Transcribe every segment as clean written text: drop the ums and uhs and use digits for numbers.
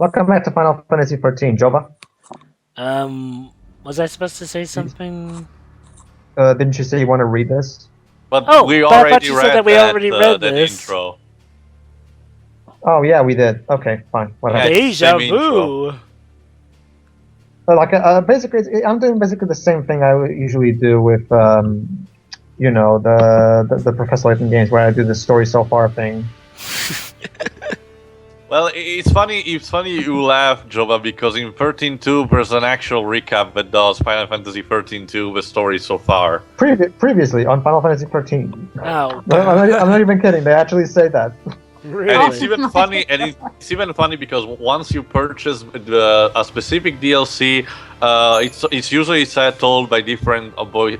Welcome back to Final Fantasy XIII, Jova. Was I supposed to say something? Didn't you say you want to read this? But Oh, we but I already thought you said that we already read that this. intro. Oh yeah, we did. Okay, fine. Whatever. Yeah, Deja same intro. vu. Basically, I'm doing basically the same thing I would usually do with, you know, the Professor Layton games, where I do the story so far thing. Well, it's funny you laugh, Jova, because in 13.2 there's an actual recap that does Final Fantasy 13.2, the story so far. Previously on Final Fantasy XIII. Oh, No, I'm not even kidding. They actually say that. really? And it's even funny. Because once you purchase a specific DLC, it's usually told by different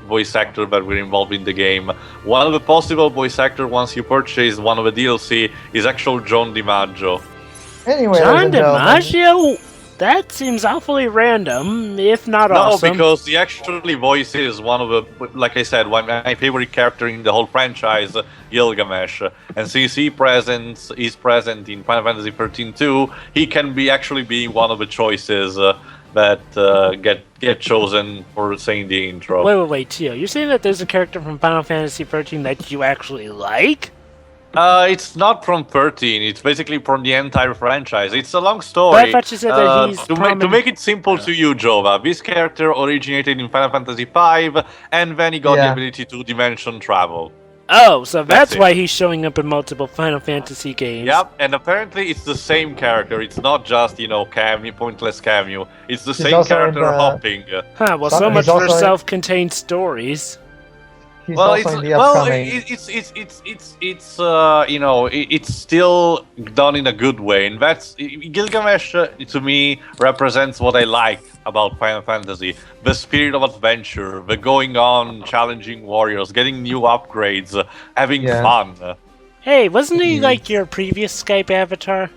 voice actors that were involved in the game. One of the possible voice actors once you purchase one of the DLC is actual John DiMaggio. Anyway, John DiMaggio? That seems awfully random, if not awesome. No, because he actually voices one of the, like I said, one of my favorite character in the whole franchise, Gilgamesh. And since he's present in Final Fantasy 13.2, he can actually be one of the choices that get chosen for saying the intro. Wait, Tio. You're saying that there's a character from Final Fantasy XIII that you actually like? It's not from 13. It's basically from the entire franchise. It's a long story. But I thought you said that he's to make it simple to you, Jova, this character originated in Final Fantasy V, and then he got the ability to dimension travel. Oh, so that's why he's showing up in multiple Final Fantasy games. Yep, and apparently it's the same character. It's not just, pointless cameo. It's the same character hopping. Huh, well, so much for self-contained stories. It's still done in a good way, and that's Gilgamesh to me represents what I like about Final Fantasy: the spirit of adventure, the going on, challenging warriors, getting new upgrades, having fun. Hey, wasn't he like your previous Skype avatar?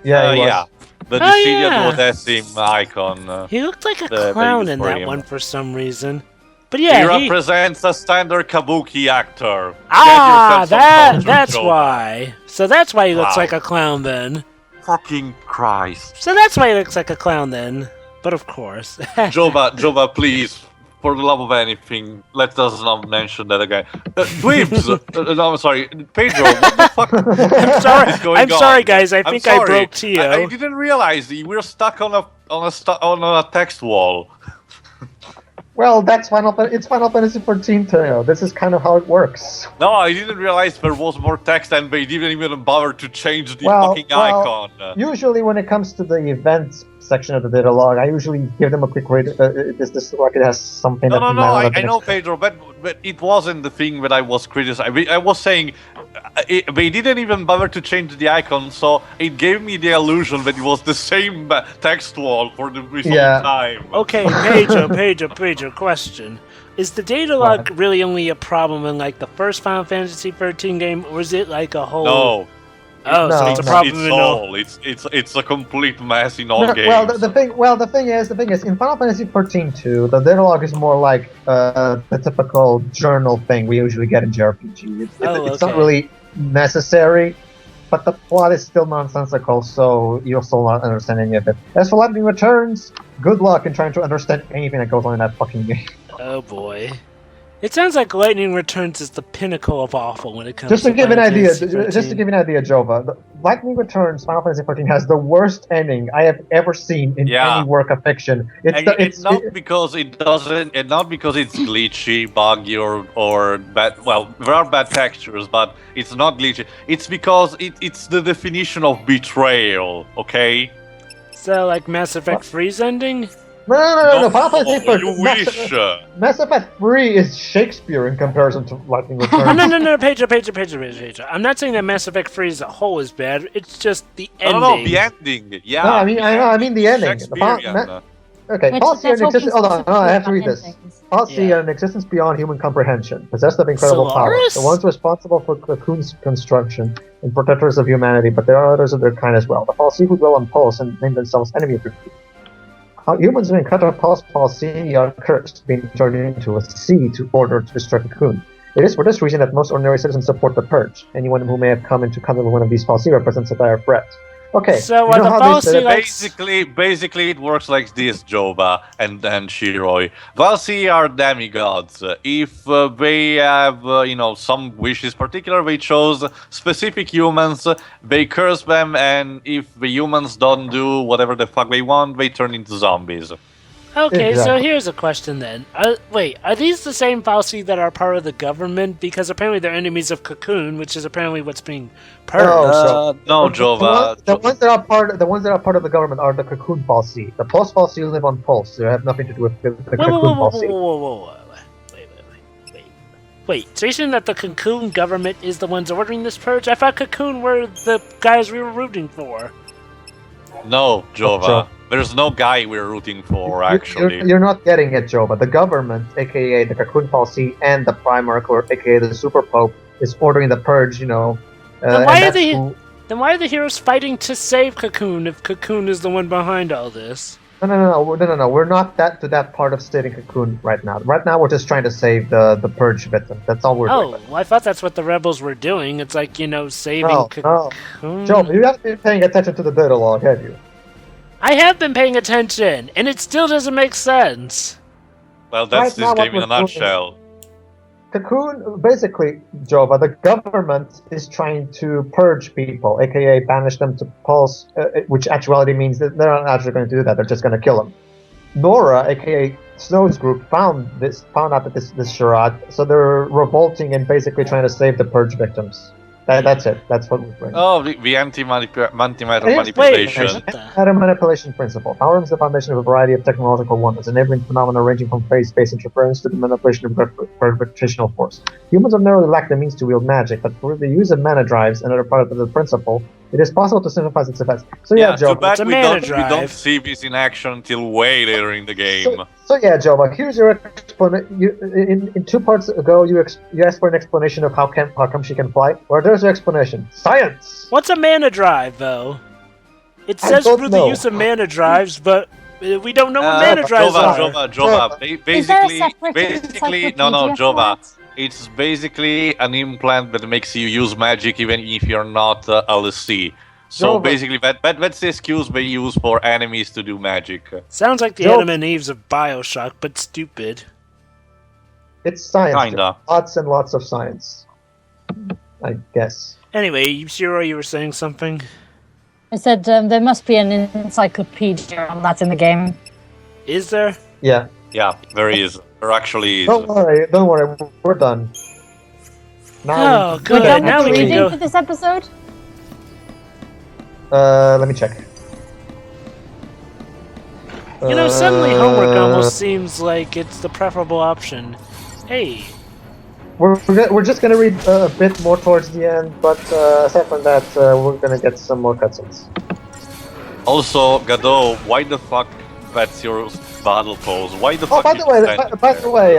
Yeah, the Dissidia Duodecim icon. He looked like a clown in that one for some reason. But yeah, he represents a standard kabuki actor. That's why. So that's why he looks like a clown then. Fucking Christ. So that's why he looks like a clown then. But of course. Jova, please, for the love of anything, let us not mention that again. Twibs! No, I'm sorry. Pedro, what the fuck I'm sorry, guys. I think I broke Tio. I didn't realize we're stuck on a text wall. Well, it's Final Fantasy XIV, Teo. This is kind of how it works. No, I didn't realize there was more text and they didn't even bother to change the fucking icon. Usually when it comes to the events section of the data log, I usually give them a quick read. Is this like it has something No, I know, Pedro, but it wasn't the thing that I was criticizing. I was saying they didn't even bother to change the icon, so it gave me the illusion that it was the same text wall for the whole time. Okay, Pedro, question. Is the data log really only a problem in like the first Final Fantasy XIII game, or is it like a whole... No. So it's a problem in all. It's a complete mess in all games. Well, the thing is, in Final Fantasy XIV too, the data log is more like the typical journal thing we usually get in JRPG. It's not really necessary, but the plot is still nonsensical, so you'll still not understand any of it. As for Lightning Returns, good luck in trying to understand anything that goes on in that fucking game. Oh boy. It sounds like Lightning Returns is the pinnacle of awful when it comes to Just to give you an idea, Jova, Lightning Returns Final Fantasy XIV has the worst ending I have ever seen in any work of fiction. It's not because it's glitchy, buggy, or bad. Well, there are bad textures, but it's not glitchy. It's because it's the definition of betrayal. Okay. So, like Mass Effect 3's ending? No. Final Fantasy XIV. You wish. Mass Effect 3 is Shakespeare in comparison to Lightning Returns. No, Pedro. I'm not saying that Mass Effect 3 as a whole is bad. It's just the ending. No, the ending. Yeah. No, I mean the ending. Okay, policy and existence. Hold on, I have to read this. Policy and existence beyond human comprehension, possessed of incredible power. The ones responsible for Cocoon's construction and protectors of humanity, but there are others of their kind as well. The Falsi who dwell on Pulse and name themselves enemy of the group. Humans being cut off Falsi are cursed, being turned into a sea to order to destroy Cocoon. It is for this reason that most ordinary citizens support the Purge. Anyone who may have come into contact with one of these Falsi represents a dire threat. Okay. So you know the how policy they like Basically, it works like this, Joba and Shiroi. Valsi are demigods. If they have, some wishes, particular, they chose specific humans. They curse them, and if the humans don't do whatever the fuck they want, they turn into zombies. Okay, Exactly. so here's a question then. Wait, are these the same Falsi that are part of the government? Because apparently they're enemies of Cocoon, which is apparently what's being purged. No, Jova. The ones that are part of the government are the Cocoon Falsi. The Pulse Falsi live on Pulse. They have nothing to do with the Cocoon Falsi. Wait, so you're saying that the Cocoon government is the ones ordering this purge? I thought Cocoon were the guys we were rooting for. No, Jova. There's no guy we're rooting for, actually. You're not getting it, Jova. The government, aka the Cocoon Falsi, and the Primarch, or aka the Super Pope, is ordering the purge, Then why are the heroes fighting to save Cocoon if Cocoon is the one behind all this? No. We're not to that part of saving Cocoon right now. Right now, we're just trying to save the purge victim. That's all we're doing. Oh, well, I thought that's what the rebels were doing. It's like, saving Cocoon. No. Joe, you haven't been paying attention to the data log, have you? I have been paying attention, and it still doesn't make sense. Well, that's this game in a nutshell. Cocoon, basically, Jova, the government is trying to purge people, aka banish them to Pulse, which actuality means that they're not actually going to do that, they're just going to kill them. Nora, aka Snow's group, found out that this charade, so they're revolting and basically trying to save the purge victims. That's it. That's what we're bringing. Oh, the antimatter manipulation. Matter manipulation principle. Power is the foundation of a variety of technological wonders, enabling phenomena ranging from phase-space interference to the manipulation of gravitational force. Humans ordinarily lack the means to wield magic, but through the use of mana drives, another part of the principle, it is possible to synthesize its effects. So Joe, too bad we don't see this in action until way later in the game. So Joe, here's your explanation. In 2 parts ago, you asked for an explanation of how come she can fly. Or there's your explanation. Science. What's a mana drive, though? It says through the use of mana drives, but we don't know what mana drives are. Jova. Basically, no, Jova. It's basically an implant that makes you use magic even if you're not LSC. So basically, that's the excuse they use for enemies to do magic. Sounds like the Adam and Eves of Bioshock, but stupid. It's science. Kinda. Lots and lots of science, I guess. Anyway, Shiro, you were saying something? I said there must be an encyclopedia on that in the game. Is there? Yeah. Yeah, there is. There actually is. Don't worry, we're done. Now good. We're done now with we can reading go. for this episode? Let me check. Suddenly homework almost seems like it's the preferable option. Hey. We're just gonna read a bit more towards the end, but aside from that, we're gonna get some more cutscenes. Also, Gado, why the fuck that's your battle pose? Why the fuck? By the way,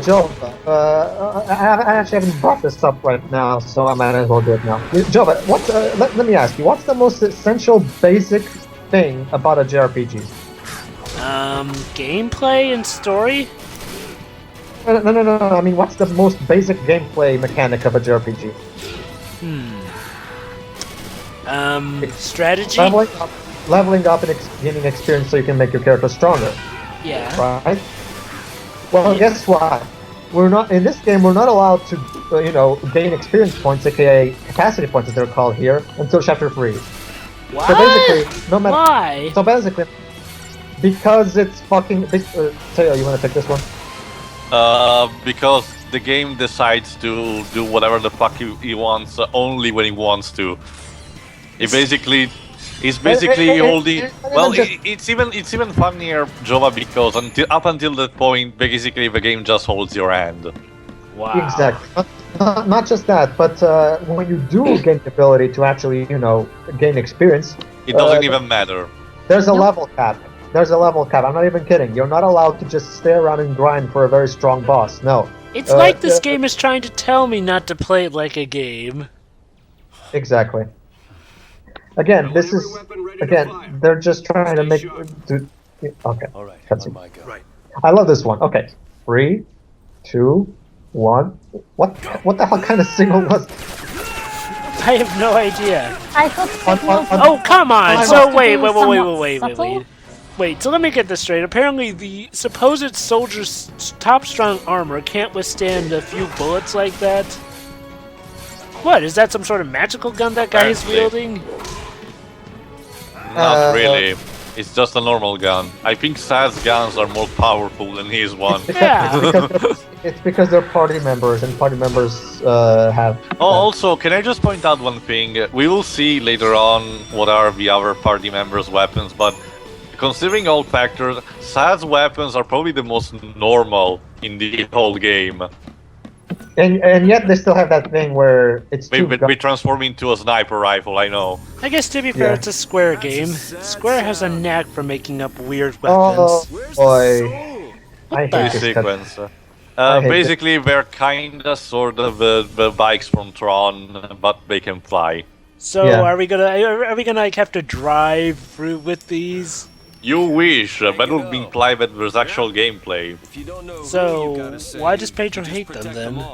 Joe, I actually haven't brought this up right now, so I might as well do it now. Joe, let me ask you, what's the most essential, basic thing about a JRPG? Gameplay and story? No. I mean, what's the most basic gameplay mechanic of a JRPG? Strategy? Leveling up and gaining experience so you can make your character stronger. Yeah. Right? Well, guess what? We're not in this game. We're not allowed to, gain experience points, aka capacity points, as they're called here, until chapter 3. What? So basically, no matter. Why? So basically, because it's fucking. Teo, you want to take this one? Because the game decides to do whatever the fuck he wants only when he wants to. It's basically holding. Well, it's even funnier, Jova, because up until that point, basically the game just holds your hand. Wow. Exactly. Not just that, but when you do gain the ability to actually, gain experience, it doesn't even matter. There's a level cap. I'm not even kidding. You're not allowed to just stay around and grind for a very strong boss. No. It's like this game is trying to tell me not to play it like a game. Exactly. Again, they're just trying to make. Okay. All right. Right. I love this one. Okay. 3, 2, 1. What the hell kind of signal was? I have no idea. I thought. Oh, come on! So wait. Subtle? Wait, so let me get this straight. Apparently, the supposed soldier's top-strong armor can't withstand a few bullets like that. What, is that some sort of magical gun that guy is wielding? Not really. It's just a normal gun. I think Sad's guns are more powerful than his one. It's because they're party members, and party members have... Also, can I just point out one thing? We will see later on what are the other party members' weapons, but considering all factors, Sad's weapons are probably the most normal in the whole game. And yet they still have that thing where it's we transform into a sniper rifle, I know. I guess to be fair, it's a Square game. Square has a knack for making up weird Oh weapons. boy. I hate This this sequence. Basically, they're kinda sort of the bikes from Tron, but they can fly. So are we gonna like have to drive through with these? You wish, that would imply that there's actual gameplay. So why does Pedro hate them then?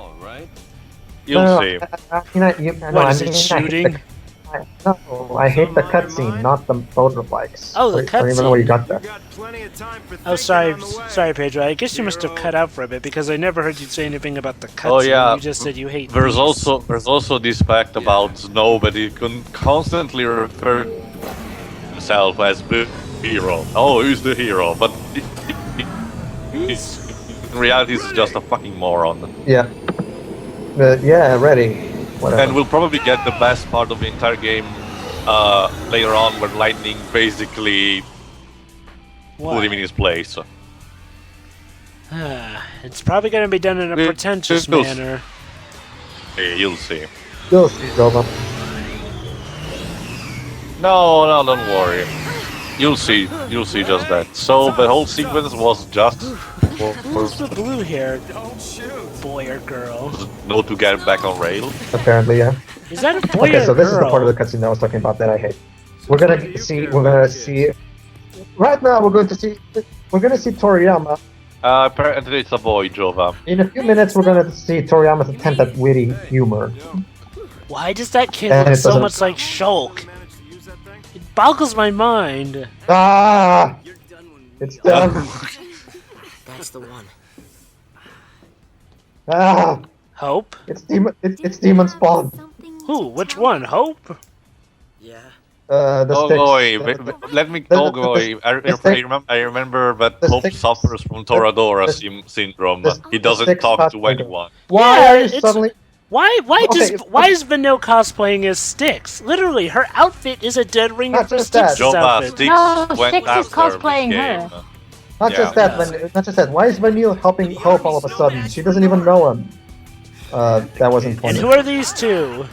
You'll see. What is it, shooting? I hate the cutscene, not the motorbikes. Oh, the I don't even know where you got that. Oh, sorry, Pedro. I guess you must have cut out for a bit because I never heard you say anything about the cutscene. Oh yeah, you just said you hate. There's these. also this fact about Snow, but he can constantly refer to himself as the hero. Oh, who's the hero? But in reality, he's just a fucking moron. Yeah. Yeah, ready. Whatever. And we'll probably get the best part of the entire game later on, where Lightning basically put him in his place. It's probably going to be done in a pretentious manner. Hey, you'll see. You'll see, Jova. No, don't worry. You'll see just that. So the whole sequence was just Who's the blue-haired boy or girl? no to get back on rail. Apparently, yeah. Is that a boy or Okay, so this girl? is the part of the cutscene that I was talking about that I hate. We're gonna see. Right now, we're gonna see Toriyama. Apparently it's a boy, Jova. In a few minutes, we're gonna see Toriyama's attempt at witty humor. Why does that kid look so much like Shulk? It boggles my mind. Ah! It's done. That's the one. Ah! Hope? It's Demon Spawn. Who? Which one? Hope? Yeah. The sticks. Let me go, Goy. I remember that Hope sticks. suffers from Toradora syndrome. He doesn't talk to anyone. Why are you suddenly? Why is Vanille cosplaying as Styx? Literally, her outfit is a dead ringer Not for just that. Styx's outfit. Styx No, went Styx is after cosplaying this her. game. Not just that. Why is Vanille helping Hope all of a sudden? She doesn't even know him. That wasn't And funny. who are these two?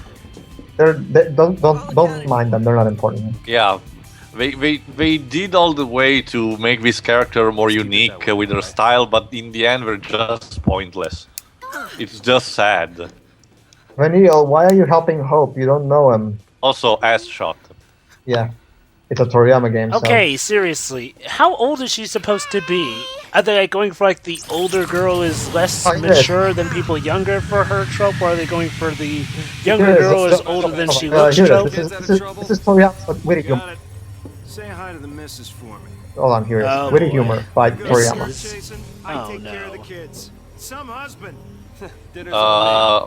Don't mind them. They're not important. Yeah, they did all the way to make this character more unique with their style, but in the end they're just pointless. It's just sad. Vanille, why are you helping Hope? You don't know him. Also, ass shot. Yeah, it's a Toriyama game. Okay, seriously, how old is she supposed to be? Are they like going for like the older girl is less mature than people younger for her trope, or are they going for the younger girl is older than she looks trope? This is Toriyama's witty humor. Say hi to the missus for me. Hold on, here it is. Witty humor by Toriyama. Jason, Oh, I take care of the no. kids. Some husband. Dinner's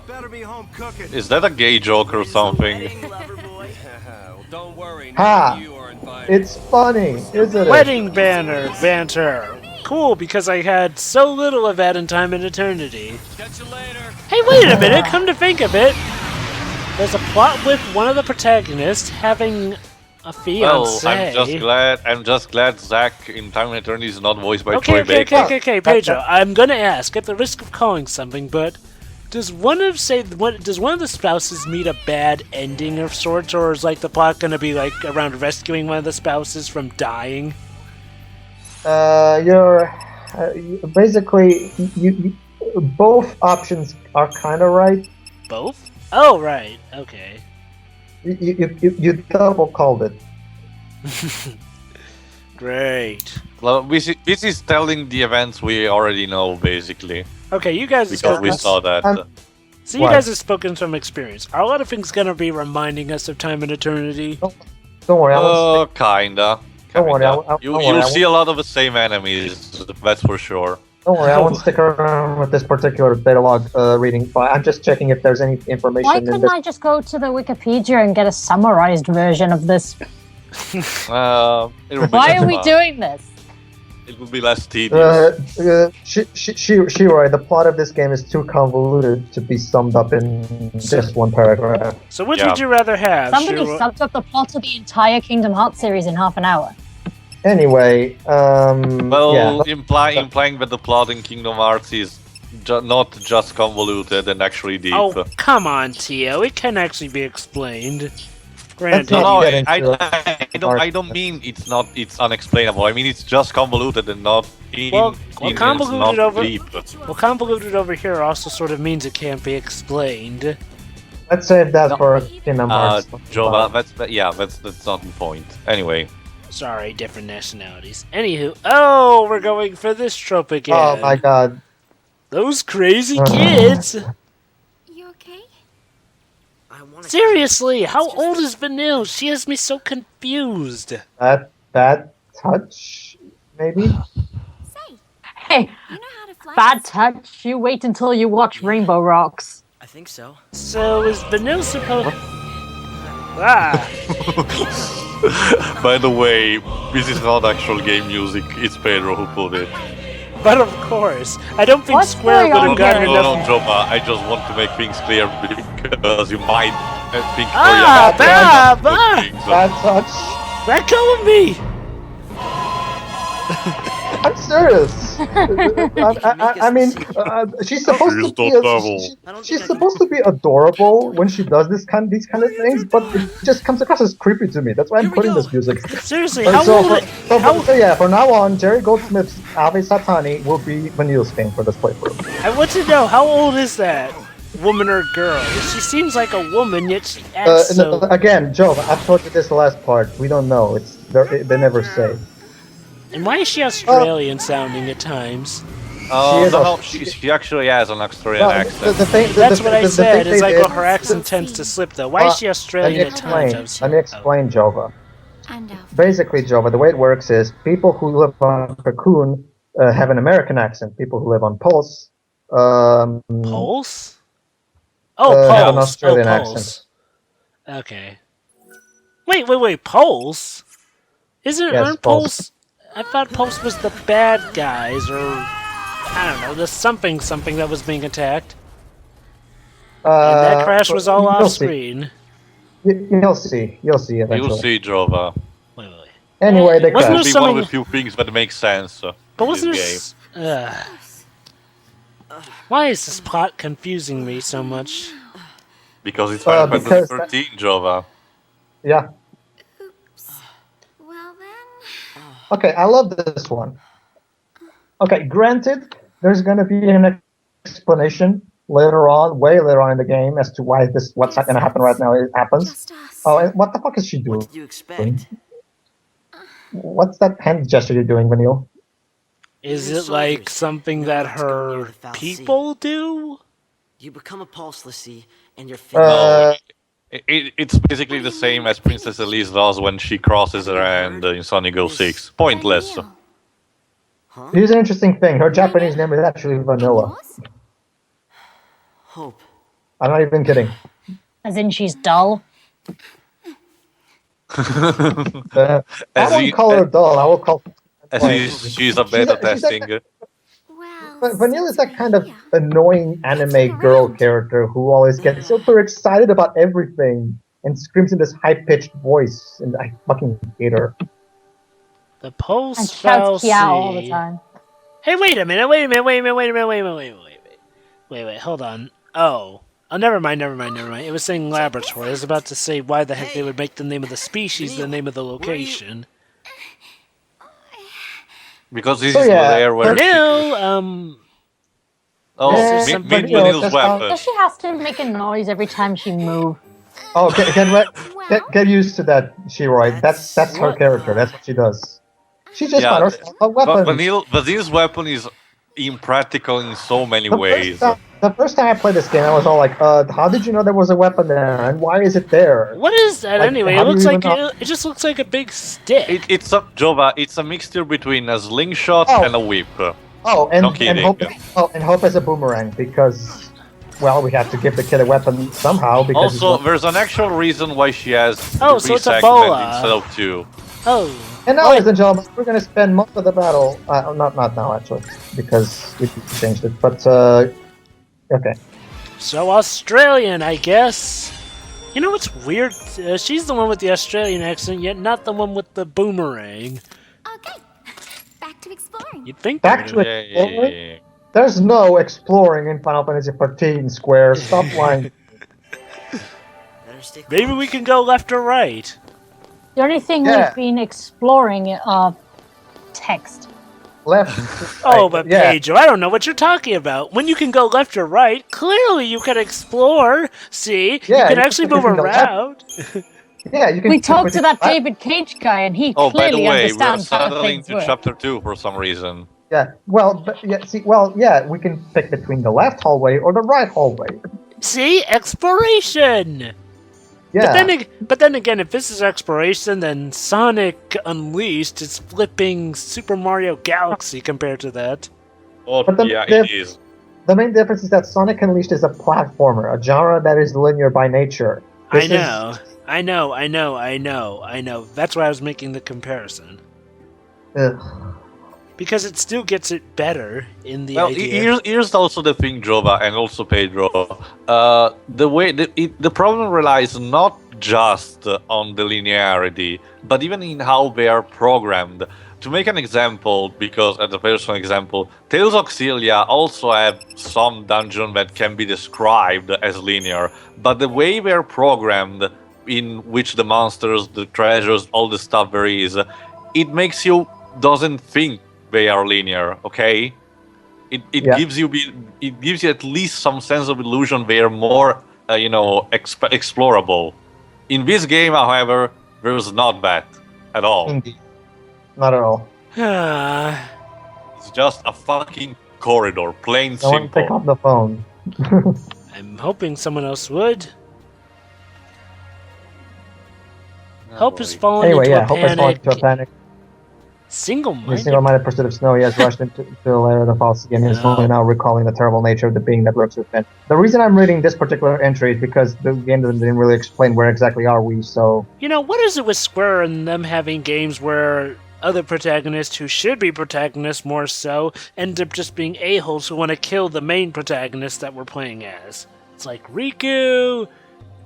better be home cooking. Is that a gay joke or something? Don't worry. Ha! It's funny, isn't it? Wedding banter. Cool, because I had so little of that in Time and Eternity. Catch you later. Hey, wait a minute, come to think of it. There's a plot with one of the protagonists having a fiancé. Well, I'm just glad Zack in Time and Eternity is not voiced by Troy Baker. Okay, Pedro, I'm gonna ask, at the risk of calling something, but does one of the spouses meet a bad ending of sorts, or is like the plot gonna be like around rescuing one of the spouses from dying? Basically you both options are kind of right. Both? Oh, right. Okay. You double called it. Great. Well, this is telling the events we already know, basically. Okay, you guys. Because we saw that. So you guys have spoken from experience. Are a lot of things going to be reminding us of time and eternity? Don't worry. Kinda. Don't worry. You'll see a lot of the same enemies, that's for sure. Don't worry, I won't stick around with this particular prologue reading. But I'm just checking if there's any information. Why couldn't I just go to the Wikipedia and get a summarized version of this? Why are we doing this? It would be less tedious. Shiroi, the plot of this game is too convoluted to be summed up in just one paragraph. So which would you rather have? Somebody summed up the plot of the entire Kingdom Hearts series in half an hour. Anyway, implying that the plot in Kingdom Hearts is not just convoluted and actually deep. Oh, come on, Tio. It can actually be explained. Granted. I don't mean it's unexplainable. I mean it's just convoluted and not deep. Convoluted over here also sort of means it can't be explained. Let's save that for Kingdom Hearts. Jova, that's not the point. Anyway. Sorry, different nationalities. Anywho, we're going for this trope again. Oh my god. Those crazy kids! You okay? Seriously, how old is Vanille? She has me so confused. Bad touch, maybe? Hey, You know how to fly? bad touch. You wait until you watch Rainbow Rocks. I think so. So is Vanille supposed... By the way, this is not actual game music, it's Pedro who put it. But of course, I don't think What's Square would going have on gotten here? enough... No, Jova, I just want to make things clear because you might think... Bad touch. Let go of me! I'm serious. I mean, she's supposed to be she's supposed to be adorable when she does these kind of things, but it just comes across as creepy to me. That's why I'm putting this music. Seriously, for now on, Jerry Goldsmith's Ave Satani will be Vanille's theme for this playthrough. I want to know, how old is that woman or girl? She seems like a woman, yet she acts so... Again, Joe, I've told you this the last part. We don't know. They never say. And why is she Australian sounding at times? She actually has an Australian accent. That's what I said. It's like her accent tends to slip, though. Why is she Australian at times? Let me explain, Jova. Basically, Jova, the way it works is people who live on Cocoon have an American accent. People who live on Pulse... Pulse? Pulse. Have an Australian accent. Okay. Wait, Pulse? Aren't Pulse... I thought Pulse was the bad guys, or... I don't know, the something that was being attacked. And that crash was all off-screen. You'll see eventually. You'll see, Jova. Wait. Anyway, they That will be one of the few things that make sense but wasn't this there... Why is this plot confusing me so much? Because it's Final Fantasy 13, Jova. Yeah. Okay, I love this one. Okay, granted, there's going to be an explanation later on, way later on in the game, as to why what's not going to happen right now, it happens. Oh, and what the fuck is she doing? What did you expect? What's that hand gesture you're doing, Vanille? Is it like something that her people do? You become a pulse, Lassie, and you're It's basically the same as Princess Elise does when she crosses her hand in Sonic 06. Pointless. Here's an interesting thing. Her Japanese name is actually Vanilla. Hope. I'm not even kidding. As in she's dull? I won't call her dull. I will call her... She's a beta testing. Vanille is that kind of annoying anime girl character who always gets super excited about everything and screams in this high-pitched voice, and I fucking hate her. The Pulse and shouts Kia all the time. Hey, wait a minute, wait, hold on. Oh, never mind. It was saying laboratory. I was about to say why the heck they would make the name of the species the name of the location. Because this is there where Vanille, Vanille's weapon. Does she has to make a noise every time she moves? Oh, get used to that, Shiroi. That's her character. That's what she does. She just found herself a weapon. Vanille's weapon is impractical in so many ways. The first time I played this game, I was all like, how did you know there was a weapon there? And why is it there? What is that anyway? It looks like it just looks like a big stick. It's a mixture between a slingshot and a whip. Oh, and hope as a boomerang, because, well, we have to give the kid a weapon somehow. Because also, there's an actual reason why she has 3 so it's a segments bola instead of 2. Oh. And now, ladies and gentlemen, we're going to spend most of the battle... not now, actually, because we changed it, but, okay. So Australian, I guess. You know what's weird? She's the one with the Australian accent, yet not the one with the boomerang. Okay, back to exploring. You'd think back to exploring? Yeah. There's no exploring in Final Fantasy XIV, Square. Stop lying. Maybe we can go left or right. The only thing we've been exploring text. Left. But Pedro, I don't know what you're talking about. When you can go left or right, clearly you can explore. See, you can actually move around. Yeah, you can. We talked to that David Cage guy, and he clearly understands how things work. We're chapter 2 for some reason. Yeah. Well, we can pick between the left hallway or the right hallway. See, exploration. Yeah. But then again, if this is exploration, then Sonic Unleashed is flipping Super Mario Galaxy compared to that. It is. The main difference is that Sonic Unleashed is a platformer, a genre that is linear by nature. I know. That's why I was making the comparison. Ugh. Because it still gets it better in the idea. Here's also the thing, Jova, and also Pedro. The problem relies not just on the linearity, but even in how they are programmed. To make an example, because as a personal example, Tales of Xillia also have some dungeon that can be described as linear, but the way they're programmed, in which the monsters, the treasures, all the stuff there is, it makes you doesn't think they are linear, okay? It gives you at least some sense of illusion they are more, explorable. In this game, however, there is not that at all. Indeed. Not at all. It's just a fucking corridor, plain simple. Someone pick up the phone. I'm hoping someone else would. Hope has fallen into a panic. Single-minded pursuit of Snow, he has rushed into the lair of the false again. He is only now recalling the terrible nature of the being that lurks within. The reason I'm reading this particular entry is because the game didn't really explain where exactly are we, so... You know, what is it with Square and them having games where other protagonists who should be protagonists more so end up just being a-holes who want to kill the main protagonist that we're playing as? It's like Riku...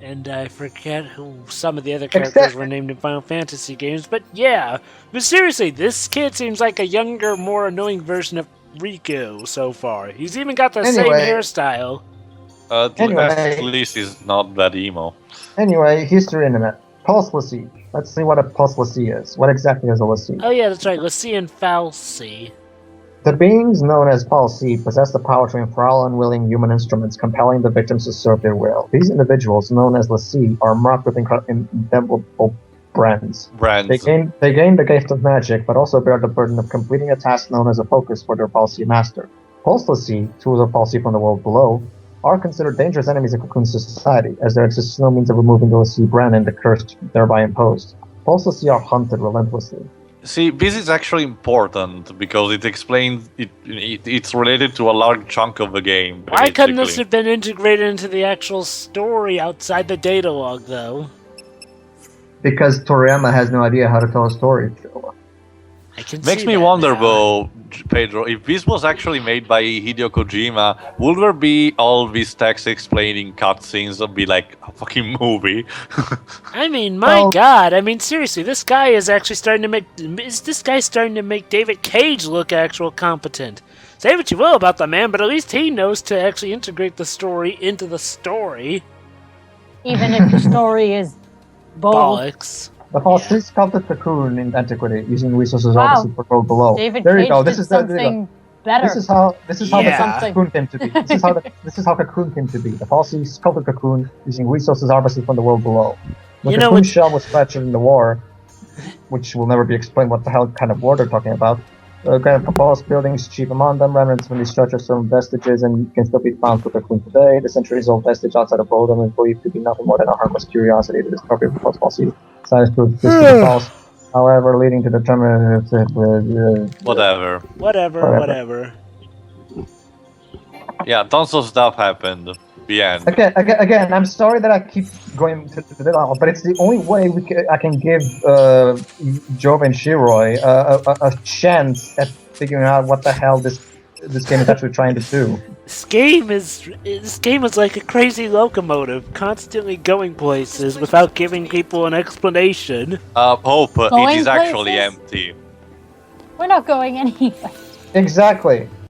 And I forget who some of the other characters were named in Final Fantasy games, but yeah. But seriously, this kid seems like a younger, more annoying version of Riku so far. He's even got the same hairstyle. At least he's not that emo. Anyway, history internet. Pulse Lassie. Let's see what a Pulse Lassie is. What exactly is a Lassie? Oh yeah, that's right. Lassie and Falsi. The beings known as Palsi possess the power to enthrall unwilling human instruments, compelling the victims to serve their will. These individuals, known as Lassie, are marked with indelible brands. They gain the gift of magic, but also bear the burden of completing a task known as a focus for their Palsi master. Pulse Lassie, tools of Palsi from the world below, are considered dangerous enemies of Cocoon society, as there exists no means of removing the Lassie brand and the curse thereby imposed. Pulse Lassie are hunted relentlessly. See, this is actually important because it explains it's related to a large chunk of the game. Why couldn't this have been integrated into the actual story outside the data log, though? Because Toriyama has no idea how to tell a story. Makes me wonder, though, Pedro, if this was actually made by Hideo Kojima, would there be all these text explaining cutscenes and be like a fucking movie? I mean, my God! I mean, seriously, this guy is actually starting to make. Is this guy starting to make David Cage look actual competent? Say what you will about the man, but at least he knows to actually integrate the story into the story. Even if the story is bollocks. The Falsi sculpted Cocoon in antiquity, using resources obviously for gold below. David there Cage you go. This is something better. This is how the Cocoon came to be. This is how Cocoon came to be. The Falsi sculpted Cocoon using resources obviously from the world below. The Cocoon shell was fractured in the war, which will never be explained what the hell kind of war they're talking about. Okay, proposed buildings chief among them, remnants from these structures from vestiges and can still be found for Cocoon today. The centuries-old vestige outside of Bodom is believed to be nothing more than a harmless curiosity to discover proposed falsity. Science proves this to be false. However, leading to determinate... Whatever. Yeah, tons of stuff happened. The end. Again, I'm sorry that I keep going to the middle, but it's the only way I can give Jove and Shiroi a chance at figuring out what the hell this game is actually trying to do. This game is like a crazy locomotive, constantly going places without giving people an explanation. Hope, Going it is actually places? empty. We're not going anywhere. Exactly.